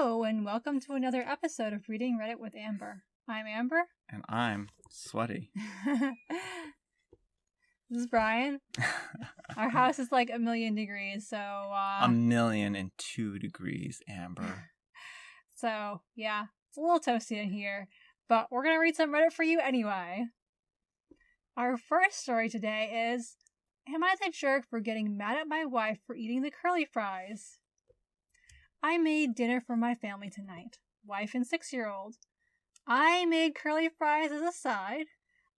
Hello, and welcome to another episode of Reading Reddit with Amber. I'm Amber. And I'm sweaty. This is Brian. Our house is like 1,000,000 degrees, so... 1,002 degrees, Amber. So, yeah, it's a little toasty in here, but we're going to read some Reddit for you anyway. Our first story today is, am I the jerk for getting mad at my wife for eating the curly fries? I made dinner for my family tonight, wife and 6-year-old. I made curly fries as a side.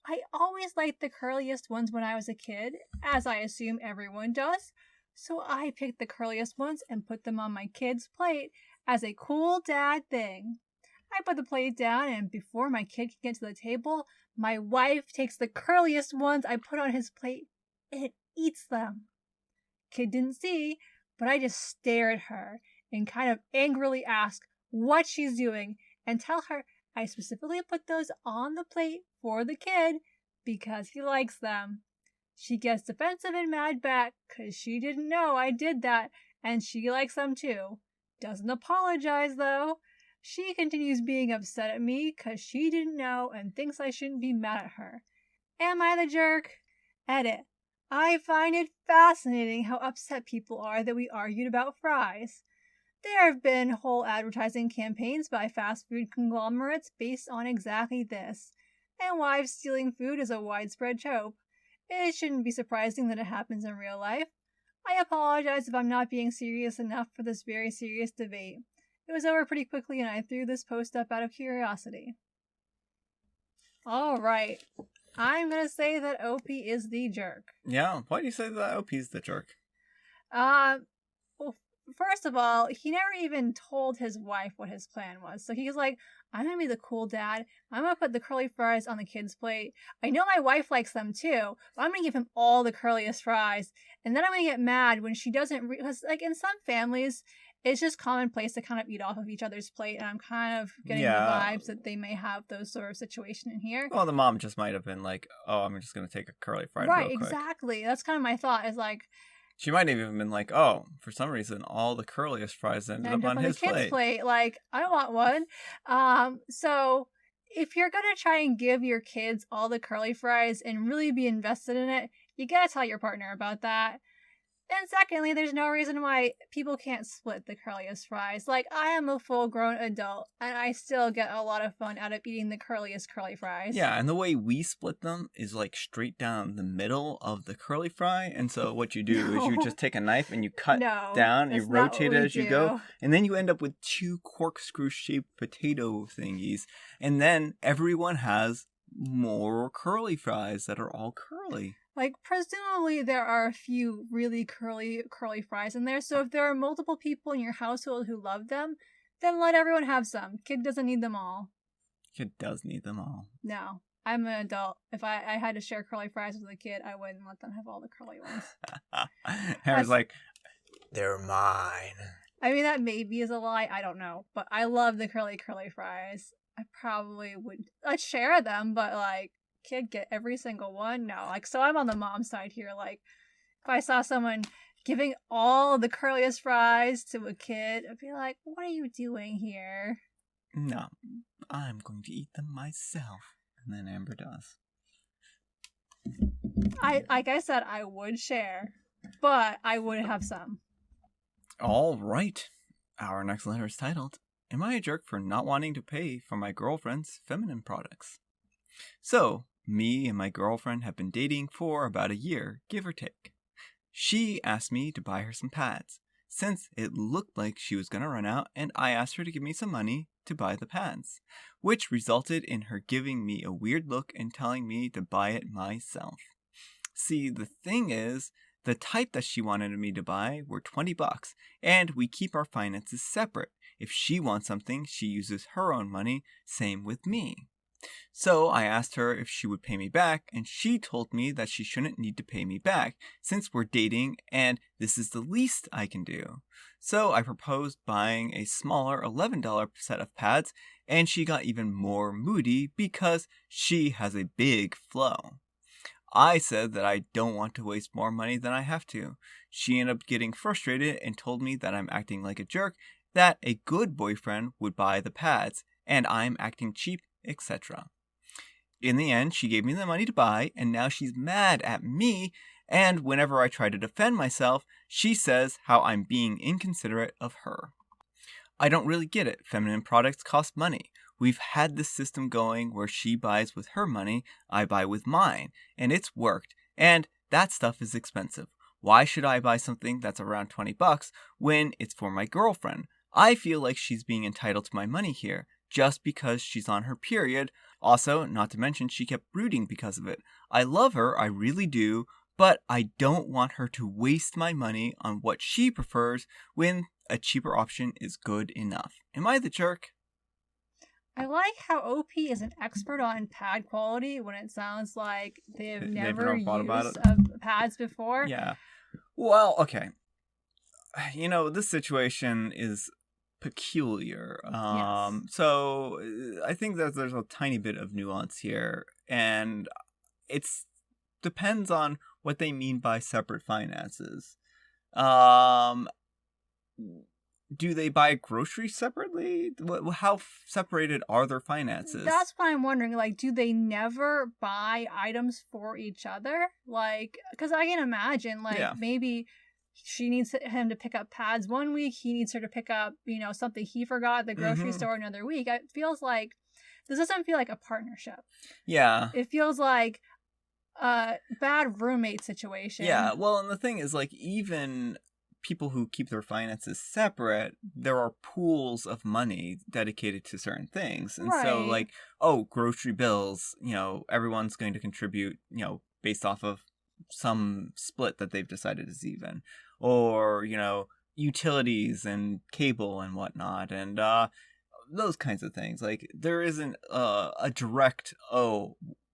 I always liked the curliest ones when I was a kid, as I assume everyone does, so I picked the curliest ones and put them on my kid's plate as a cool dad thing. I put the plate down, and before my kid can get to the table, my wife takes the curliest ones I put on his plate and eats them. Kid didn't see, but I just stare at her and kind of angrily ask what she's doing and tell her I specifically put those on the plate for the kid because he likes them. She gets defensive and mad back because she didn't know I did that and she likes them too. Doesn't apologize though. She continues being upset at me because she didn't know and thinks I shouldn't be mad at her. Am I the jerk? Edit. I find it fascinating how upset people are that we argued about fries. There have been whole advertising campaigns by fast food conglomerates based on exactly this, and wives stealing food is a widespread trope. It shouldn't be surprising that it happens in real life. I apologize if I'm not being serious enough for this very serious debate. It was over pretty quickly and I threw this post up out of curiosity. Alright, I'm gonna say that OP is the jerk. Yeah, why do you say that OP is the jerk? Well, first of all, he never even told his wife what his plan was. So he's like, I'm gonna be the cool dad. I'm gonna put the curly fries on the kid's plate. I know my wife likes them too, but I'm gonna give him all the curliest fries. And then I'm gonna get mad when she doesn't, because like in some families, it's just commonplace to kind of eat off of each other's plate. And I'm kind of getting the vibes that they may have those sort of situation in here. Well, the mom just might have been like, oh, I'm just gonna take a curly fry right, real quick. Exactly. That's kind of my thought is like, she might have even been like, oh, for some reason, all the curliest fries ended up on his plate. Like, I don't want one. So if you're going to try and give your kids all the curly fries and really be invested in it, you got to tell your partner about that. And secondly, there's no reason why people can't split the curliest fries. Like, I am a full-grown adult, and I still get a lot of fun out of eating the curliest curly fries. Yeah, and the way we split them is, like, straight down the middle of the curly fry. And so what you do is you just take a knife and you cut down, and you rotate it as you go, and then you end up with 2 corkscrew-shaped potato thingies. And then everyone has more curly fries that are all curly. Like, presumably there are a few really curly fries in there, so if there are multiple people in your household who love them, then let everyone have some. Kid doesn't need them all. Kid does need them all. No. I'm an adult. If I had to share curly fries with a kid, I wouldn't let them have all the curly ones. I was like, they're mine. I mean, that maybe is a lie. I don't know. But I love the curly fries. I probably would... I'd share them, but, like, kid get every single one? No. Like, so I'm on the mom side here. Like, if I saw someone giving all the curliest fries to a kid, I'd be like, what are you doing here? No. I'm going to eat them myself. And then Amber does. Like I said, I would share, but I would have some. All right. Our next letter is titled, Am I a Jerk for Not Wanting to Pay for My Girlfriend's Feminine Products? So, me and my girlfriend have been dating for about a year, give or take. She asked me to buy her some pads, since it looked like she was going to run out, and I asked her to give me some money to buy the pads, which resulted in her giving me a weird look and telling me to buy it myself. See, the thing is, the type that she wanted me to buy were $20, and we keep our finances separate. If she wants something, she uses her own money, same with me. So I asked her if she would pay me back, and she told me that she shouldn't need to pay me back since we're dating and this is the least I can do. So I proposed buying a smaller $11 set of pads, and she got even more moody because she has a big flow. I said that I don't want to waste more money than I have to. She ended up getting frustrated and told me that I'm acting like a jerk that a good boyfriend would buy the pads, and I'm acting cheap, etc. In the end, she gave me the money to buy, and now she's mad at me, and whenever I try to defend myself, she says how I'm being inconsiderate of her. I don't really get it. Feminine products cost money. We've had this system going where she buys with her money, I buy with mine, and it's worked, and that stuff is expensive. Why should I buy something that's around $20 when it's for my girlfriend? I feel like she's being entitled to my money here, just because she's on her period. Also, not to mention, she kept brooding because of it. I love her, I really do, but I don't want her to waste my money on what she prefers when a cheaper option is good enough. Am I the jerk? I like how OP is an expert on pad quality when it sounds like they've never used pads before. Yeah. Well, okay. You know, this situation is peculiar. Yes. So I think that there's a tiny bit of nuance here, and it's depends on what they mean by separate finances. Do they buy groceries separately? How separated are their finances? That's why I'm wondering, like, do they never buy items for each other? Like, because I can imagine, like, maybe she needs him to pick up pads one week, he needs her to pick up, you know, something he forgot at the grocery store another week. It feels like, this doesn't feel like a partnership. Yeah. It feels like a bad roommate situation. Yeah, well, and the thing is, like, even people who keep their finances separate, there are pools of money dedicated to certain things. And so, like, grocery bills, you know, everyone's going to contribute, you know, based off of some split that they've decided is even. Or, you know, utilities and cable and whatnot. And those kinds of things. Like, there isn't a direct,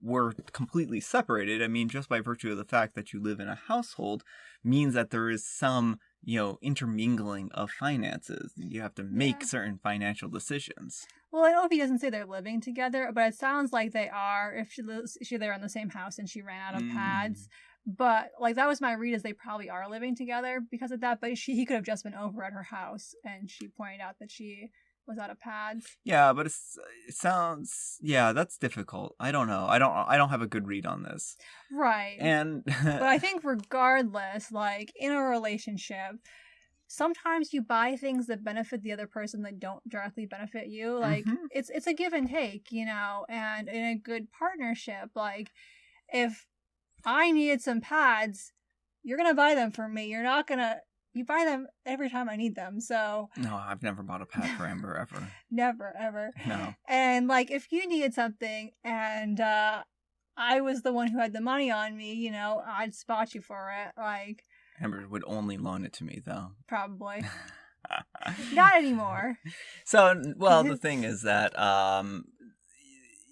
we're completely separated. I mean, just by virtue of the fact that you live in a household means that there is some, you know, intermingling of finances. You have to make certain financial decisions. Well, I know if he doesn't say they're living together, but it sounds like they are if they're in the same house and she ran out of pads. But, like, that was my read, is they probably are living together because of that. But he could have just been over at her house, and she pointed out that she was out of pads. Yeah, but it sounds, that's difficult. I don't know. I don't have a good read on this. Right. And but I think regardless, like, in a relationship, sometimes you buy things that benefit the other person that don't directly benefit you. Like, it's a give and take, you know. And in a good partnership, like, if I needed some pads, you're gonna buy them for me. You're not gonna. You buy them every time I need them, so... No, I've never bought a pad for Amber, ever. Never, ever. No. And, like, if you needed something and I was the one who had the money on me, you know, I'd spot you for it, like... Amber would only loan it to me, though. Probably. Not anymore. So, well, the thing is that,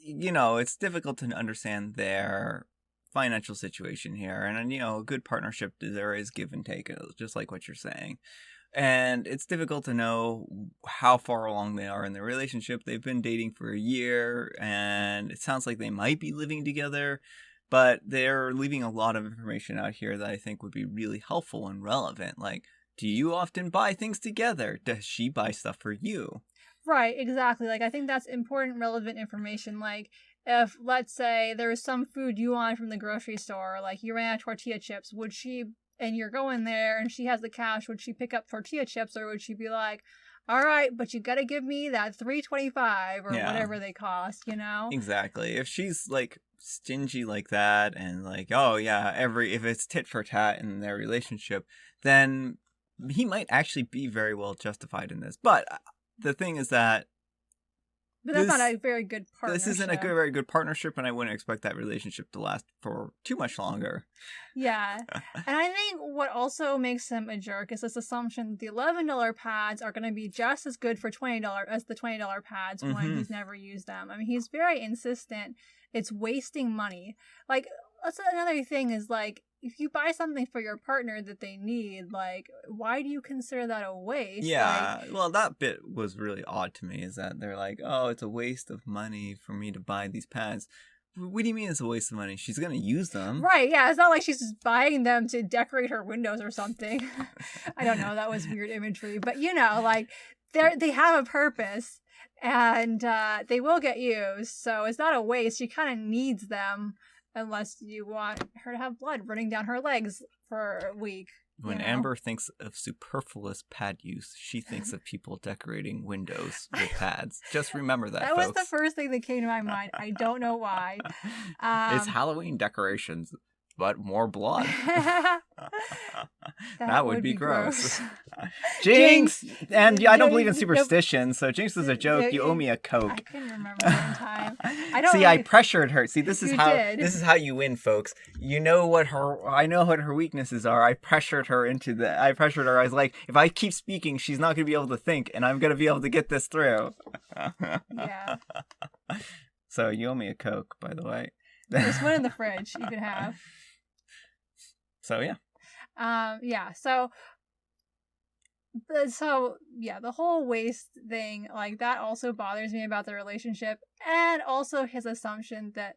you know, it's difficult to understand their financial situation here, and you know, a good partnership, there is give and take, just like what you're saying, and it's difficult to know how far along they are in their relationship. They've been dating for a year, and it sounds like they might be living together, but they're leaving a lot of information out here that I think would be really helpful and relevant. Like, do you often buy things together? Does she buy stuff for you? Right, exactly. Like, I think that's important, relevant information. Like, if, let's say, there was some food you wanted from the grocery store, like you ran out of tortilla chips, would she, and you're going there and she has the cash, would she pick up tortilla chips, or would she be like, all right, but you gotta give me that $3.25 or whatever they cost, you know? Exactly. If she's, like, stingy like that, and like, if it's tit for tat in their relationship, then he might actually be very well justified in this. But the thing is that But that's not a very good partnership. This isn't a very good partnership, and I wouldn't expect that relationship to last for too much longer. Yeah. And I think what also makes him a jerk is this assumption that the $11 pads are going to be just as good for $20 as the $20 pads when he's never used them. I mean, he's very insistent. It's wasting money. Like, that's another thing is, like, if you buy something for your partner that they need, like, why do you consider that a waste? Yeah, like, well, that bit was really odd to me, is that they're like, oh, it's a waste of money for me to buy these pads. What do you mean it's a waste of money? She's going to use them. Right, yeah, it's not like she's just buying them to decorate her windows or something. I don't know, that was weird imagery. But, you know, like, they have a purpose, and they will get used. So it's not a waste. She kind of needs them, unless you want her to have blood running down her legs for a week. When Amber thinks of superfluous pad use, she thinks of people decorating windows with pads. Just remember that, That folks. was the first thing that came to my mind. I don't know why. It's Halloween decorations, but more blood. That would be gross. Jinx! And I don't believe in superstition, so Jinx is a joke. You owe me a Coke. I couldn't remember one time. I don't. See, I pressured her. See, this is how did. This is how you win, folks. You know what I know what her weaknesses are. I pressured her. I was like, if I keep speaking, she's not gonna be able to think, and I'm gonna be able to get this through. Yeah. So you owe me a Coke, by the way. There's one in the fridge you can have. So yeah. The whole waste thing, like, that also bothers me about the relationship, and also his assumption that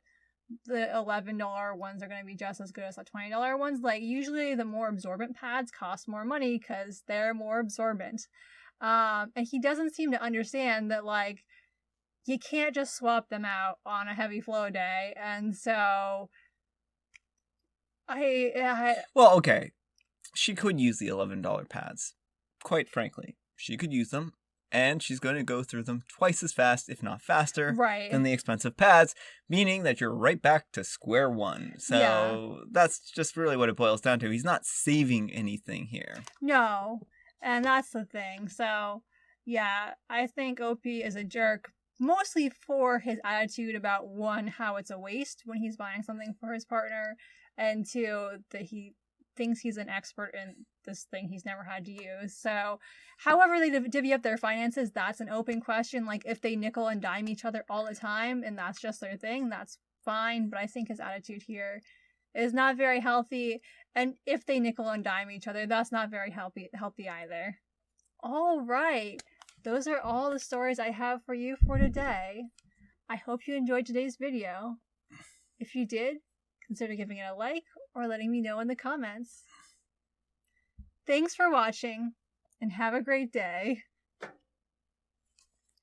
the $11 ones are going to be just as good as the $20 ones. Like, usually the more absorbent pads cost more money because they're more absorbent. And he doesn't seem to understand that, like, you can't just swap them out on a heavy flow day, and so well, okay. She could use the $11 pads. Quite frankly, she could use them, and she's going to go through them twice as fast, if not faster, than the expensive pads, meaning that you're right back to square one. So that's just really what it boils down to. He's not saving anything here. No, and that's the thing. So, yeah, I think OP is a jerk, mostly for his attitude about, one, how it's a waste when he's buying something for his partner, and two, that he thinks he's an expert in this thing he's never had to use. So, however they divvy up their finances, that's an open question. Like, if they nickel and dime each other all the time and that's just their thing, that's fine. But I think his attitude here is not very healthy. And if they nickel and dime each other, that's not very healthy either. All right. Those are all the stories I have for you for today. I hope you enjoyed today's video. If you did, consider giving it a like or letting me know in the comments. Thanks for watching, and have a great day.